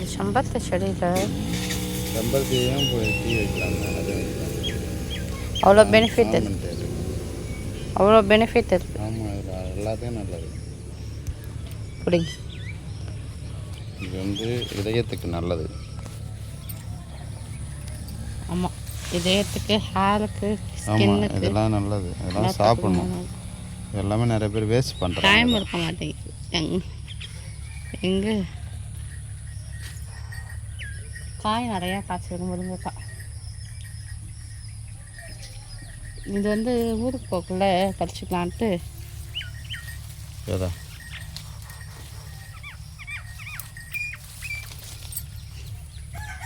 இது செம்பருத்தி செடியில் செம்பருத்தியும் போய் டீ வைக்கலாங்க. அது அவ்வளோ பெனிஃபிட் அவ்வளோ பெனிஃபிட் இருக்குது. ஆமாம், இது எல்லாத்தையும் நல்லது. பிடிங்க. இது வந்து இதயத்துக்கு நல்லது. ஆமாம், இதயத்துக்கு, ஹேருக்கு, ஆமாம், இதெல்லாம் நல்லது. இதெல்லாம் சாப்பிடணும். எல்லாமே நிறைய பேர் வேஸ்ட் பண்ணுறாங்க. டைம் இருக்க மாட்டேங்குது. எங்கே காய் நிறையா காய்ச்சிருக்கு, முருங்கைக்காய். இது வந்து ஊருக்கு போக்குள்ள பறிச்சுக்கலான்ட்டு.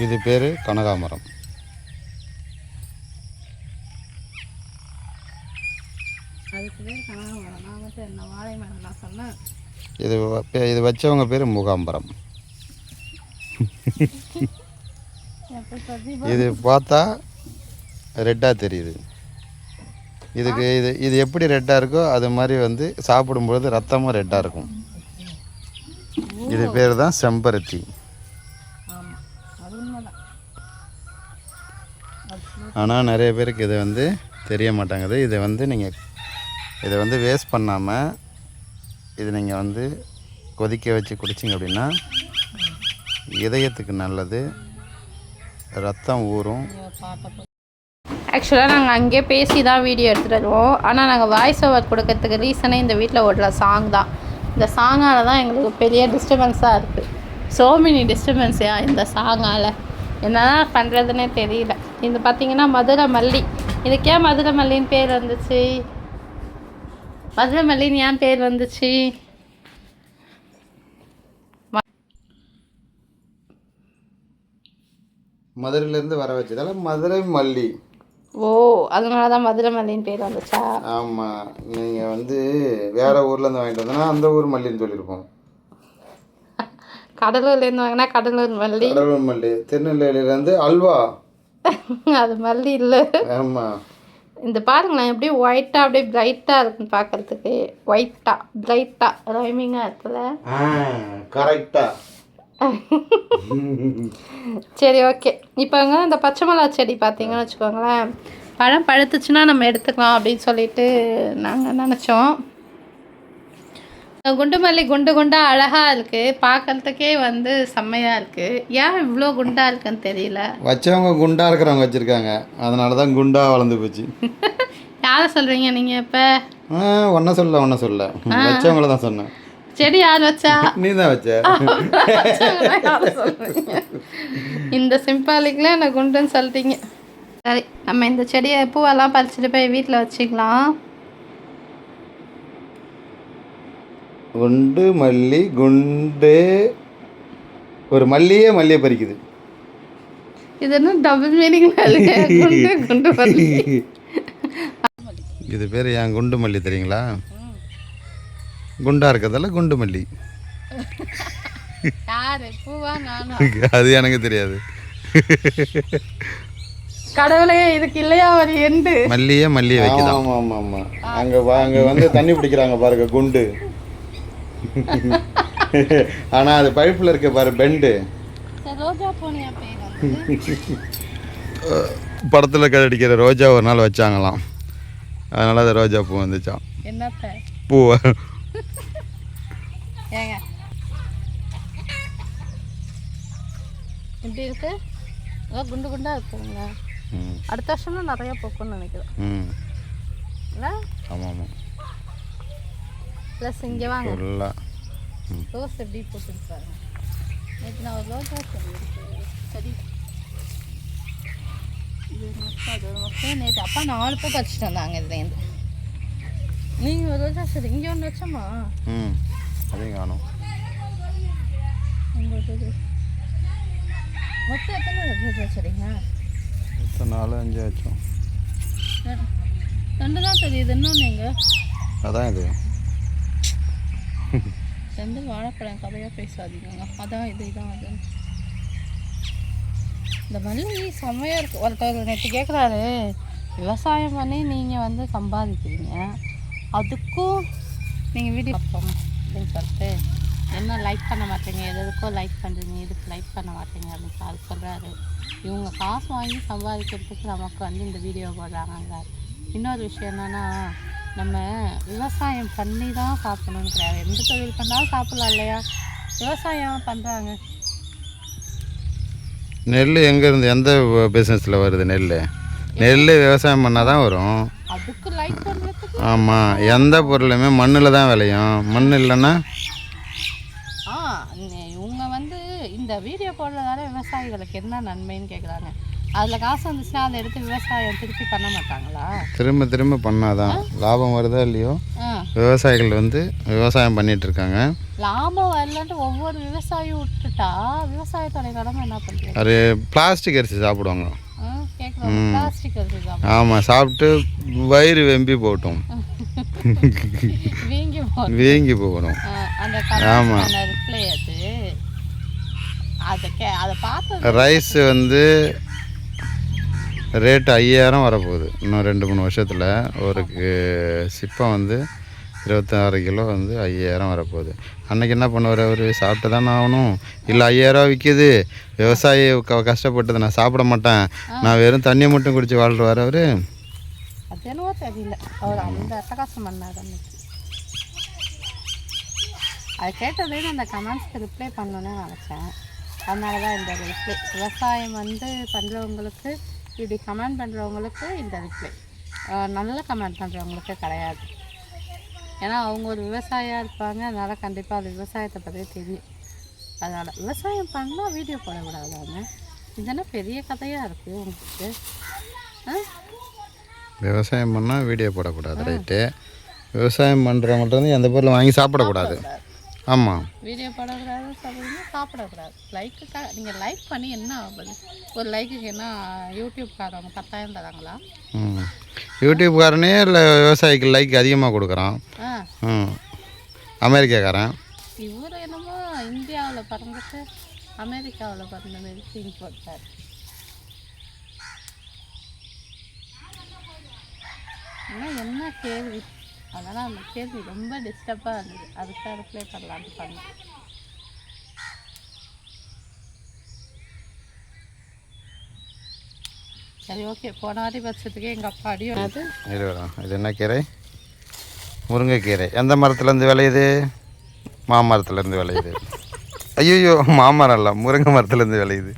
இது பேர் கனகாமரம். அதுக்கு பேர் கனகாமரம். நான் மட்டும் என்ன வாழை மரம் நான் சொன்னேன். இது வச்சவங்க பேர் முகாம்பரம். இது பார்த்தா ரெட்டாக தெரியுது. இதுக்கு இது எப்படி ரெட்டாக இருக்கோ அது மாதிரி வந்து சாப்பிடும்பொழுது ரத்தமும் ரெட்டாக இருக்கும். இது பேர் தான் செம்பருத்தி. ஆனால் நிறைய பேருக்கு இது வந்து தெரிய மாட்டாங்குது. இதை வந்து நீங்கள் இதை வந்து வேஸ்ட் பண்ணாமல் இது நீங்கள் வந்து கொதிக்க வச்சு குடிச்சிங்க அப்படின்னா இதயத்துக்கு நல்லது, ரத்தம் ஊறும். ஆக்சுவலாக நாங்கள் அங்கேயே பேசி தான் வீடியோ எடுத்துகிட்டு வருவோம். ஆனால் நாங்கள் வாய்ஸ் ஓவர் கொடுக்கறதுக்கு ரீசனே இந்த வீட்டில் ஓடுற சாங் தான். இந்த சாங்கால் தான் எங்களுக்கு பெரிய டிஸ்டர்பன்ஸாக இருக்குது. ஸோ மெனி டிஸ்டர்பன்ஸா இந்த சாங்கால். என்னதான் பண்ணுறதுன்னே தெரியல. இது பார்த்திங்கன்னா மதுரை மல்லி. இதுக்கு ஏன் மதுரை மல்லின்னு பேர் வந்துச்சு? மதுரை மல்லின்னு ஏன் பேர் வந்துச்சு? மதுரையிலேருந்து வர வச்சதால மதுரை மல்லி. ஓ, அதனால தான் மதுரை மல்லின்னு பேர் வந்துச்சா? ஆமாம், நீங்கள் வந்து வேறு ஊர்லேருந்து வாங்கிட்டு வந்தோன்னா அந்த ஊர் மல்லின்னு சொல்லியிருப்போம். கடலூர்லேருந்து வாங்கினா கடலூர் மல்லி. கடலூர் மல்லி. திருநெல்வேலியிலேருந்து அல்வா. அது மல்லி இல்லை. ஆமாம். இந்த பாருங்களேன், எப்படியும் ஒயிட்டாக அப்படியே பிரைட்டாக இருக்குன்னு பார்க்குறதுக்கு. ஒயிட்டாக பிரைட்டாக ரைமிங்காக இருக்குல்ல? கரெக்டாக. சரி, ஓகே. இப்போ இந்த பச்சை மிளகா செடி பார்த்தீங்கன்னு வச்சுக்கோங்களேன், பழம் பழுத்துச்சுன்னா நம்ம எடுத்துக்கலாம் அப்படின்னு சொல்லிட்டு நாங்கள் நினச்சோம். குண்டு மல்லி குண்டு குண்டாக அழகாக இருக்குது, பார்க்கறதுக்கே வந்து செம்மையாக இருக்குது. ஏன் இவ்வளோ குண்டாக இருக்குன்னு தெரியல. வச்சவங்க குண்டாக இருக்கிறவங்க வச்சுருக்காங்க, அதனால தான் குண்டாக வளர்ந்து போச்சு. யாரை சொல்கிறீங்க நீங்கள்? இப்போ ஒன்றை சொல்ல வச்சவங்கள தான் சொன்னேன். செடி யார் வச்சா? நீ தான் வச்ச. இந்த சிம்பாலிக்கில் என்ன குண்டுன்னு சொல்லிட்டீங்க. சரி, நம்ம இந்த செடியை பூவெல்லாம் பறிச்சுட்டு போய் வீட்டில் வச்சுக்கலாம். குண்டு மல்லி குண்டு ஒரு மல்லியை பறிக்குது. இது என்ன டபுள் மீனிங்? குண்டு குண்டு மல்லி. இது பேர் ஏன் குண்டு மல்லி தெரியுங்களா? குண்டா இருக்கிறதால குண்டு மல்லி. அது எனக்கு தெரியாது. கடவுளே, இதுக்கு இல்லையா ஒரு எண்டு? மல்லியே வைக்கலாம். ஆமாம் ஆமாம் ஆமாம். அங்கே வந்து தண்ணி பிடிக்கிறாங்க பாருங்க, குண்டு. ஆனால் அது பைப்பில் இருக்க பாரு, பெண்டு. படத்தில் கடிக்கிற ரோஜா ஒரு நாள் வச்சாங்களாம், அதனால அது ரோஜா பூ வந்துச்சான். என்ன பூவை ஏங்க எப்படி இருக்கு? குண்டு குண்டா இருக்குங்க. அடுத்த வருஷம்லாம் நிறைய பூக்கும்னு நினைக்கிறேன். இல்லை? ஆமாம் ஆமாம். ப்ளஸ் இங்கே வாங்க, ரோஸ் எப்படி போட்டுருப்பாங்க. நேற்று நான் ஒரு ரோஜா சரி இது மொத்தம் நேற்று அப்பா 4 பூ பறிச்சுட்டு வந்தாங்க இதுலேருந்து. நீங்கள் ஒரு ரோஜா சரி இங்கே ஒன்று வச்சோமா? அதையும் காணும். மொத்தம் எத்தனை ரோஜா சரிங்க? மொத்தம் 4-5 ஆச்சோம். 2 தான் தெரியுது. இன்னொன்று எங்க? அதான் இது 2 வாழைப்பழம். கதையாக பேசாதீங்க. அதான் இதான் அது. இந்த மல்லி செம்மையாக இருக்குது. ஒருத்தர் நேற்று கேட்குறாரு, விவசாயம் பண்ணி நீங்கள் வந்து சம்பாதிக்கிறீங்க, அதுக்கும் நீங்கள் வீடியோ பார்ப்போம் அப்படின்னு சொல்லிட்டு என்ன லைக் பண்ண மாட்டேங்க, எதுக்கோ லைக் பண்ணுறீங்க, இதுக்கு லைக் பண்ண மாட்டேங்க அப்படின்னு அது சொல்கிறாரு. இவங்க காசு வாங்கி சம்பாதிக்கிறதுக்கு நமக்கு வந்து இந்த வீடியோ போடுறாங்க. இன்னொரு விஷயம் என்னென்னா, நம்ம விவசாயம் பண்ணி தான் சாப்பிடணும்னு கிடையாது. எந்த தொழில் பண்ணாலும் சாப்பிடலாம் இல்லையா? விவசாயம் பண்ணுறாங்க. நெல் எங்கேருந்து எந்த பிஸ்னஸில் வருது? நெல் விவசாயம் பண்ணால் தான் வரும். அதுக்கு லைக் பண்ணுறதுக்கு ஆமாம், எந்த பொருளுமே மண்ணில் தான் விளையும். மண் இல்லைன்னா இவங்க வந்து இந்த வீடியோ போடுறதால விவசாயிகளுக்கு என்ன நன்மைன்னு கேட்குறாங்க. அதில் காசு வந்துச்சுன்னா அதை எடுத்து விவசாயம் திருப்பி பண்ண மாட்டாங்களா? திரும்ப திரும்ப பண்ணாதான் லாபம் வருதா இல்லையோ. விவசாயிகள் வந்து விவசாயம் பண்ணிட்டு இருக்காங்க. லாபம் வரலன்ட்டு ஒவ்வொரு விவசாயியும் விட்டுட்டா விவசாயத்தோட கடமை என்ன பண்ணுறது? அது பிளாஸ்டிக் அரிசி சாப்பிடுவாங்க. பிளாஸ்டிக் அரிசி சாப்பிடும். ஆமாம், சாப்பிட்டு வயிறு வெம்பி போட்டோம், வீங்கி போகணும். ஆமாம், ரைஸ் வந்து ரேட்டு 5000 வரப்போகுது இன்னும் 2-3 வருஷத்தில். ஒரு சிப்பம் வந்து 26 கிலோ வந்து 5000 வரப்போகுது. அன்றைக்கி என்ன பண்ணுவார் அவர்? சாப்பிட்டு தானே ஆகணும். இல்லை 5000 விற்கிது, விவசாயி கஷ்டப்பட்டது, நான் சாப்பிட மாட்டேன், நான் வெறும் தண்ணியை மட்டும் குடித்து வாழ்வார் அவர். அது என்னவோ தெரியல, அவர் அந்த அட்டகாசம் பண்ணார் அன்னைக்கு. அது கேட்டதே அந்த கமெண்ட்ஸ்க்கு ரிப்ளை பண்ணணுன்னு நினச்சேன். அதனால தான் இந்த ரிப்ளை. விவசாயம் வந்து பண்ணுறவங்களுக்கு, இப்படி கமெண்ட் பண்ணுறவங்களுக்கு இந்த ரிப்ளை. நல்ல கமெண்ட் பண்ணுறவங்களுக்கு கிடையாது. ஏன்னா அவங்க ஒரு விவசாயியாக இருப்பாங்க. அதனால் கண்டிப்பாக அது விவசாயத்தை பற்றி தெரியும். அதனால் விவசாயம் பண்ணால் வீடியோ போடக்கூடாதாங்க? இதெல்லாம் பெரிய கதையாக இருக்குது உங்களுக்கு. விவசாயம் பண்ணால் வீடியோ போடக்கூடாது, ரைட்டு. விவசாயம் பண்ணுறவங்கள்ட்ட வந்து எந்த பொருளும் வாங்கி சாப்பிடக்கூடாது. ஆமாம், வீடியோ போடக்கூடாது, சாப்பிடக்கூடாது. லைக்குக்காக நீங்கள் லைக் பண்ணி என்ன ஆகுது? ஒரு லைக்குக்கு என்ன யூடியூப்காரவங்க 10,000 தராங்களா? யூடியூப்காரனே இல்லை விவசாயிக்கு லைக் அதிகமாக கொடுக்குறான். அமெரிக்காக்காரன். இவர் என்னமோ இந்தியாவில் பிறந்துட்டு அமெரிக்காவில் பிறந்த மாதிரி சீன் போட்டார். ஆனால் என்ன கேள்வி? அதனால் அந்த கேள்வி ரொம்ப டிஸ்டர்பாக இருந்தது. அதுக்காக ரிப்ளை பண்ணலான்னு பண்ணேன். சரி, ஓகே. போன வாட்டி பட்சத்துக்கே எங்கள் அப்பா அடியும். இது என்ன கீரை? முருங்கைக்கீரை. எந்த மரத்துலேருந்து விளையுது? மாமரத்துலேருந்து விளையுது. ஐயோ, மாமரம் இல்லை, முருங்கை மரத்துலேருந்து விளையுது.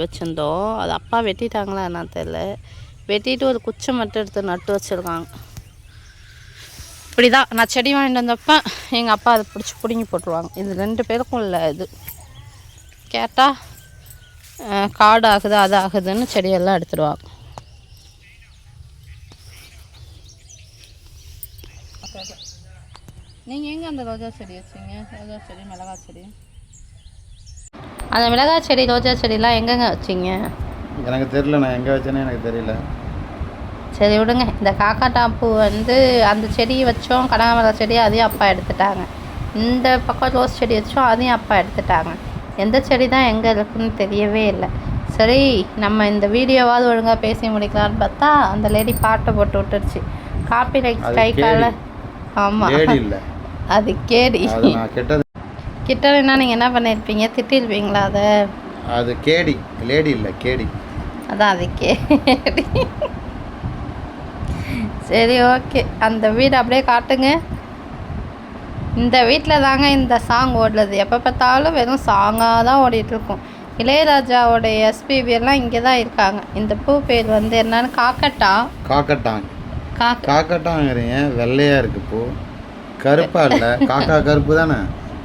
வச்சுருந்தோம், அது அப்பா வெட்டிட்டாங்களா என்னன்னு தெரியல. வெட்டிட்டு ஒரு குச்சை மட்டும் எடுத்து நட்டு வச்சுருக்காங்க. இப்படி தான் நான் செடி வாங்கிட்டு வந்தப்போ எங்கள் அப்பா அதை பிடுங்கி போட்டுருவாங்க. இது 2 பேருக்கும் இல்லை. இது கேட்டால் காடு ஆகுது, அது ஆகுதுன்னு செடியெல்லாம் எடுத்துடுவாங்க. நீங்கள் எங்கே அந்த ரோஜா செடி வச்சிங்க? ரோஜா செடி, மிளகாய் செடி. அந்த மிளகாய் செடி, ரோஜா செடிலாம் எங்கெங்க வச்சிங்க? எனக்கு தெரியல, நான் எங்கே வச்சேன்னு எனக்கு தெரியல. சரி விடுங்க. இந்த காக்காட்டாம்பூ வந்து அந்த செடியை வச்சோம், கனகாமரம் செடி, அதையும் அப்பா எடுத்துட்டாங்க. இந்த பக்கம் ரோஸ் செடி வச்சோம், அதையும் அப்பா எடுத்துட்டாங்க. எந்த செடி தான் எங்கே இருக்குன்னு தெரியவே இல்லை. சரி, நம்ம இந்த வீடியோவாவது ஒழுங்காக பேசி முடிக்கலான்னு பார்த்தா அந்த லேடி பாட்டை போட்டு விட்டுருச்சு. காப்பி ரைட் கை கால. ஆமாம், அது கேடி. கிட்டனா நீங்கள் என்ன பண்ணியிருப்பீங்க? திட்டிருப்பீங்களா? அது கேடி, லேடி இல்லை, கேடி. அதான் அது கேடி. சரி, ஓகே. அந்த வீடு அப்படியே காட்டுங்க. இந்த வீட்டில் தாங்க இந்த சாங் ஓடுறது. எப்போ பார்த்தாலும் வெறும் சாங்காக தான் ஓடிட்டுருக்கும். இளையராஜாவோடைய எஸ்பிபி எல்லாம் இங்கே தான் இருக்காங்க. இந்த பூ பேர் வந்து என்னன்னு காக்கட்டாங்கிறீங்க. வெள்ளையாக இருக்குது பூ, கருப்பா இல்லை. காக்கா கருப்பு தானே,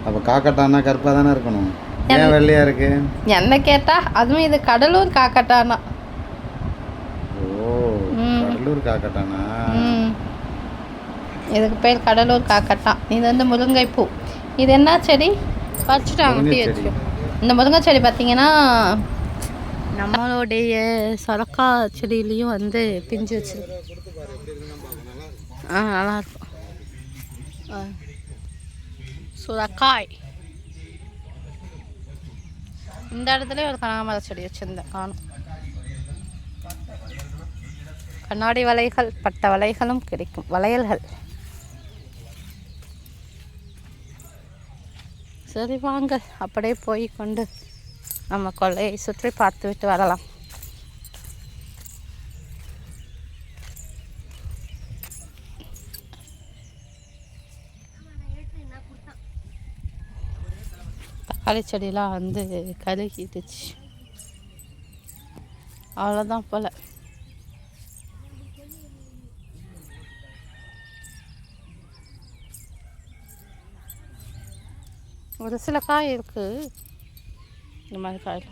அப்போ காக்கட்டான்னா கருப்பாக தானே இருக்கணும். ஏன் வெள்ளையாக இருக்கு? என்ன கேட்டால் அதுவும் இது கடலூர் காக்கட்டானா. கடலூர் காக்கட்டானா? இதுக்கு பேர் கடலூர் காக்கட்டான். இது வந்து முருங்கைப்பூ. இது என்ன செடி? பறிச்சுட்டாங்க. இந்த முருங்கை செடி பார்த்தீங்கன்னா நம்மளுடைய சொரக்கா செடியிலையும் வந்து பிஞ்சு வச்சிருக்கு. நல்லாயிருக்கும். சுரக்காய். இந்த இடத்துல ஒரு கனகாமர செடி வச்சுருந்தேன், காணும். கண்ணாடி வளைகள், பட்ட வளைகளும் கிடைக்கும். வளையல்கள். சரி வாங்க அப்படியே போய் கொண்டு நம்ம கொல்லையை சுற்றி பார்த்து விட்டு வரலாம். தக்காளி செடியெலாம் வந்து கருகிடுச்சு, அவ்வளோதான் போல். ஒரு சில காய் இருக்குது இந்த மாதிரி காயில்.